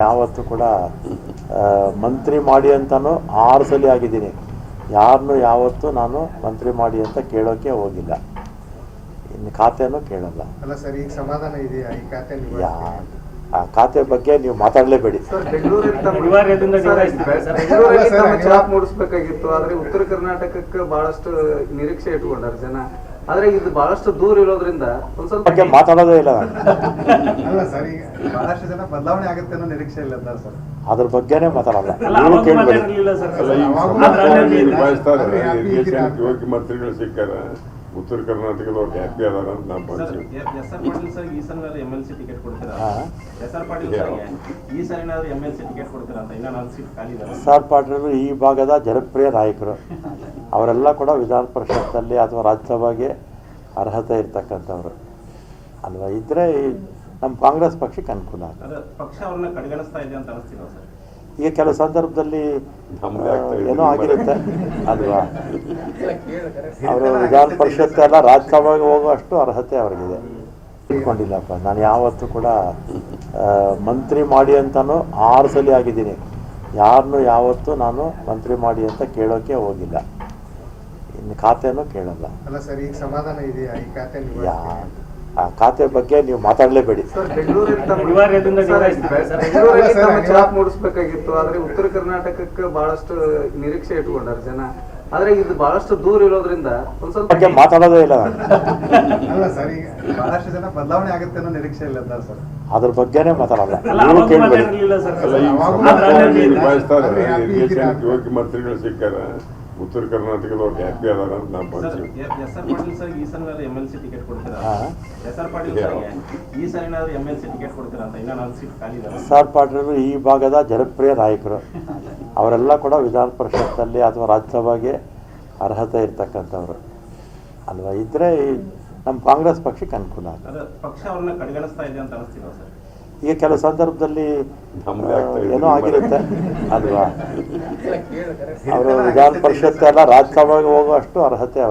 ಯಾವತ್ತೂ ಕೂಡ ಮಂತ್ರಿ ಮಾಡಿ ಅಂತಾನು 6 ಸಲ ಆಗಿದ್ದೀನಿ. ಯಾರನ್ನು ಯಾವತ್ತೂ ನಾನು ಮಂತ್ರಿ ಮಾಡಿ ಅಂತ ಕೇಳೋಕೆ ಹೋಗಿಲ್ಲ. ಇನ್ನು ಖಾತೆನೂ ಕೇಳಲ್ಲ. ಅಲ್ಲ ಸರ್, ಈಗ ಸಮಾಧಾನ ಇದೆಯಾ ಈ ಖಾತೆ? ಆ ಖಾತೆ ಬಗ್ಗೆ ನೀವು ಮಾತಾಡಲೇಬೇಡಿ. ಮೂಡಿಸಬೇಕಾಗಿತ್ತು, ಆದ್ರೆ ಉತ್ತರ ಕರ್ನಾಟಕಕ್ಕೆ ಬಹಳಷ್ಟು ನಿರೀಕ್ಷೆ ಇಟ್ಕೊಂಡಾರೆ ಜನ. ಆದ್ರೆ ಇದು ಬಹಳಷ್ಟು ದೂರ ಇರೋದ್ರಿಂದ ಒಂದ್ ಸ್ವಲ್ಪ ಮಾತಾಡೋದೇ ಇಲ್ಲ. ಅಲ್ಲ ಸರ್, ಈಗ ಬಹಳಷ್ಟು ಜನ ಬದಲಾವಣೆ ಆಗುತ್ತೆ ಅನ್ನೋ ನಿರೀಕ್ಷೆ ಇಲ್ಲ ಸರ್. ಅದ್ರ ಬಗ್ಗೆನೇ ಮಾತಾಡಲ್ಲ. ನೀವು ಕೇಳಬೇಡಿ. ಮಂತ್ರಿಗಳು ಸಿಕ್ಕಾರ ಉತ್ತರ ಕರ್ನಾಟಕದವ್ರು ಹ್ಯಾಪಿ ಅದಾರ ಅಂತ ನಾವು ಭಾವಿಸ್ತೀವಿ. SR ಪಾಟೀಲ್ ಈ ಭಾಗದ ಜನಪ್ರಿಯ ನಾಯಕರು. ಅವರೆಲ್ಲ ಕೂಡ ವಿಧಾನ ಪರಿಷತ್ತಲ್ಲಿ ಅಥವಾ ರಾಜ್ಯಸಭೆಗೆ ಅರ್ಹತೆ ಇರ್ತಕ್ಕಂಥವ್ರು ಅಲ್ವಾ. ಇದ್ರೆ ನಮ್ಮ ಕಾಂಗ್ರೆಸ್ ಪಕ್ಷಕ್ಕೆ ಅನುಕೂಲ ಆಗುತ್ತೆ. ಪಕ್ಷ ಅವ್ರನ್ನ ಕಡೆಗಣಿಸ್ತಾ ಇದೆ ಅಂತ ಅನಿಸ್ತಿಲ್ಲ ಸರ್? ಈಗ ಕೆಲವು ಸಂದರ್ಭದಲ್ಲಿ ಏನೋ ಆಗಿರುತ್ತೆ ಅಲ್ವಾ. ಅವರು ವಿಧಾನ ಪರಿಷತ್ ಎಲ್ಲ ರಾಜ್ಯಸಭೆಗೆ ಹೋಗುವಷ್ಟು ಅರ್ಹತೆ ಅವ್ರಿಗಿದೆ. ಇಟ್ಕೊಂಡಿಲ್ಲಪ್ಪ. ನಾನು ಯಾವತ್ತೂ ಕೂಡ ಮಂತ್ರಿ ಮಾಡಿ ಅಂತಾನು 6 ಸಲ ಆಗಿದ್ದೀನಿ. ಯಾರನ್ನು ಯಾವತ್ತೂ ನಾನು ಮಂತ್ರಿ ಮಾಡಿ ಅಂತ ಕೇಳೋಕೆ ಹೋಗಿಲ್ಲ. ಇನ್ನು ಖಾತೆನೂ ಕೇಳಲ್ಲ. ಅಲ್ಲ ಸರ್, ಈಗ ಸಮಾಧಾನ ಇದೆಯಾ ಈ ಖಾತೆ? ಆ ಖಾತೆ ಬಗ್ಗೆ ನೀವು ಮಾತಾಡಲೇಬೇಡಿ. ಮೂಡಿಸಬೇಕಾಗಿತ್ತು, ಆದ್ರೆ ಉತ್ತರ ಕರ್ನಾಟಕಕ್ಕೆ ಬಹಳಷ್ಟು ನಿರೀಕ್ಷೆ ಇಟ್ಕೊಂಡಾರೆ ಜನ. ಆದ್ರೆ ಇದು ಬಹಳಷ್ಟು ದೂರ ಇರೋದ್ರಿಂದ ಒಂದ್ ಸ್ವಲ್ಪ ಮಾತಾಡೋದೇ ಇಲ್ಲ. ಅಲ್ಲ ಸರ್, ಈಗ ಬಹಳಷ್ಟು ಜನ ಬದಲಾವಣೆ ಆಗುತ್ತೆ ಅನ್ನೋ ನಿರೀಕ್ಷೆ ಇಲ್ಲ ಸರ್. ಅದ್ರ ಬಗ್ಗೆನೇ ಮಾತಾಡಲ್ಲ. ನೀವು ಕೇಳಬೇಡಿ. ಯೋಗ್ಯ ಮಂತ್ರಿಗಳು ಸಿಕ್ಕಾರ ಉತ್ತರ ಕರ್ನಾಟಕದವ್ರು ಹ್ಯಾಪಿ ಅದಾರ ಅಂತ ನಾವು ಭಾವಿಸ್ತೀವಿ. SR ಪಾಟೀಲ್ ಈ ಭಾಗದ ಜನಪ್ರಿಯ ನಾಯಕರು. ಅವರೆಲ್ಲ ಕೂಡ ವಿಧಾನ ಪರಿಷತ್ತಲ್ಲಿ ಅಥವಾ ರಾಜ್ಯಸಭೆಗೆ ಅರ್ಹತೆ ಇರ್ತಕ್ಕಂಥವ್ರು ಅಲ್ವಾ. ಇದ್ರೆ ನಮ್ಮ ಕಾಂಗ್ರೆಸ್ ಪಕ್ಷಕ್ಕೆ ಅನುಕೂಲ ಆಗುತ್ತೆ. ಪಕ್ಷ ಅವ್ರನ್ನ ಕಡೆಗಣಿಸ್ತಾ ಇದೆ ಅಂತ ಅನಿಸ್ತಿಲ್ಲ ಸರ್? ಈಗ ಕೆಲವು ಸಂದರ್ಭದಲ್ಲಿ ಏನೋ ಆಗಿರುತ್ತೆ ಅಲ್ವಾ. ಅವರು ವಿಧಾನ ಪರಿಷತ್ ಎಲ್ಲ ರಾಜ್ಯಸಭೆಗೆ ಹೋಗುವಷ್ಟು ಅರ್ಹತೆ ಅವ್ರಿಗೆ